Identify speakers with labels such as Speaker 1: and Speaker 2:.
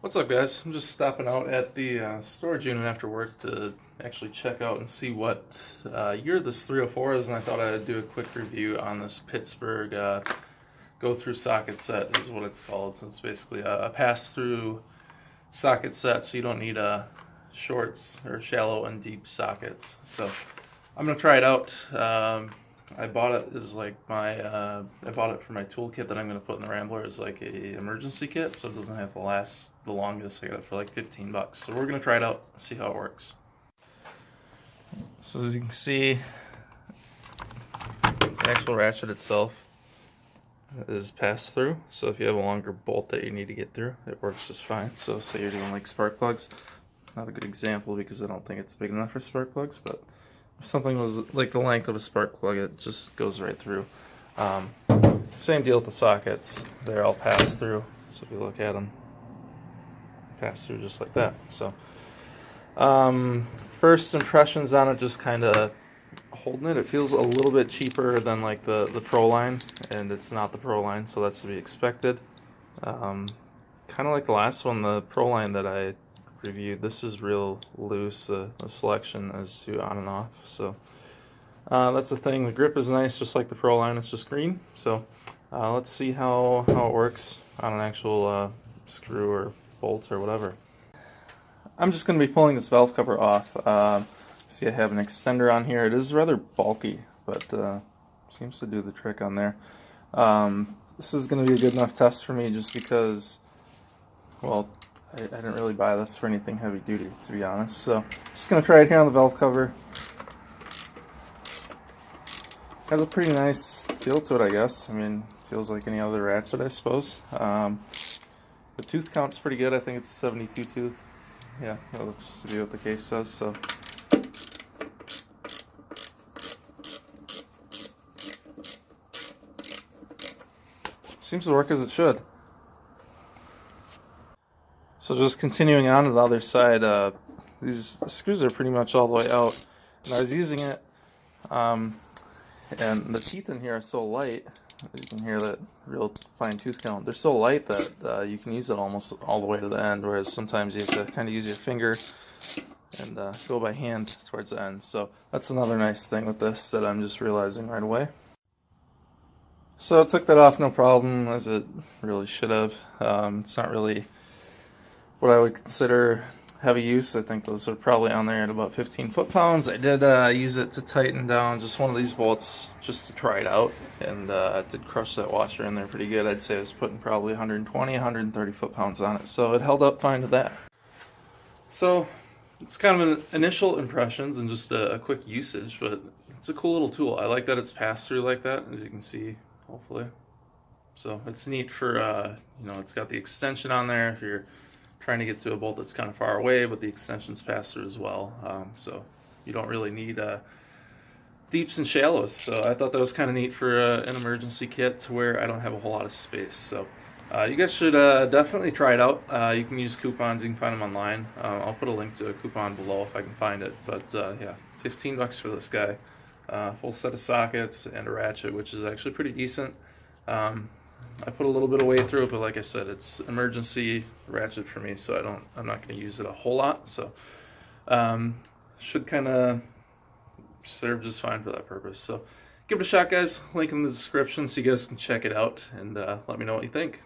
Speaker 1: What's up, guys? I'm just stopping out at the storage unit after work to actually check out and see what year this 304 is, and I thought I'd do a quick review on this Pittsburgh go-through socket set is what it's called. So it's basically a pass-through socket set, so you don't need shorts or shallow and deep sockets. So I'm gonna try it out. I bought it as like my I bought it for my toolkit that I'm gonna put in the Rambler as like a emergency kit, so it doesn't have to last the longest. I got it for like 15 bucks. So we're gonna try it out, see how it works. So as you can see, the actual ratchet itself is pass through. So if you have a longer bolt that you need to get through, it works just fine. So say you're doing like spark plugs, not a good example because I don't think it's big enough for spark plugs, but if something was like the length of a spark plug, it just goes right through. Same deal with the sockets. They're all pass through. So if you look at them, pass through just like that. So first impressions on it, just kind of holding it. It feels a little bit cheaper than like the Pro line, and it's not the Pro line, so that's to be expected. Kind of like the last one, the Pro line that I reviewed. This is real loose. The selection is too on and off. So that's the thing. The grip is nice, just like the Pro line. It's just green. So let's see how it works on an actual screw or bolt or whatever. I'm just going to be pulling this valve cover off. See, I have an extender on here. It is rather bulky, but seems to do the trick on there. This is going to be a good enough test for me just because, well, I didn't really buy this for anything heavy duty, to be honest. So just going to try it here on the valve cover. Has a pretty nice feel to it, I guess. I mean, feels like any other ratchet, I suppose. The tooth count's pretty good. I think it's a 72 tooth. Yeah, that looks to be what the case says. So seems to work as it should. So just continuing on to the other side, these screws are pretty much all the way out. And I was using it, and the teeth in here are so light, you can hear that real fine tooth count. They're so light that you can use it almost all the way to the end, whereas sometimes you have to kind of use your finger and go by hand towards the end. So that's another nice thing with this that I'm just realizing right away. So I took that off no problem, as it really should have. It's not really what I would consider heavy use. I think those are probably on there at about 15 foot-pounds. I did use it to tighten down just one of these bolts just to try it out, and I did crush that washer in there pretty good. I'd say I was putting probably 120, 130 foot-pounds on it, so it held up fine to that. So it's kind of an initial impressions and just a quick usage, but it's a cool little tool. I like that it's pass-through like that, as you can see, hopefully. So it's neat for, you know, it's got the extension on there if you're trying to get to a bolt that's kind of far away, but the extension's pass through as well. So you don't really need deeps and shallows. So I thought that was kind of neat for an emergency kit to where I don't have a whole lot of space. So you guys should definitely try it out. You can use coupons. You can find them online. I'll put a link to a coupon below if I can find it. But yeah, 15 bucks for this guy. Full set of sockets and a ratchet, which is actually pretty decent. I put a little bit of weight through it, but like I said, it's emergency ratchet for me, so I'm not going to use it a whole lot. So should kind of serve just fine for that purpose. So give it a shot, guys. Link in the description so you guys can check it out and let me know what you think.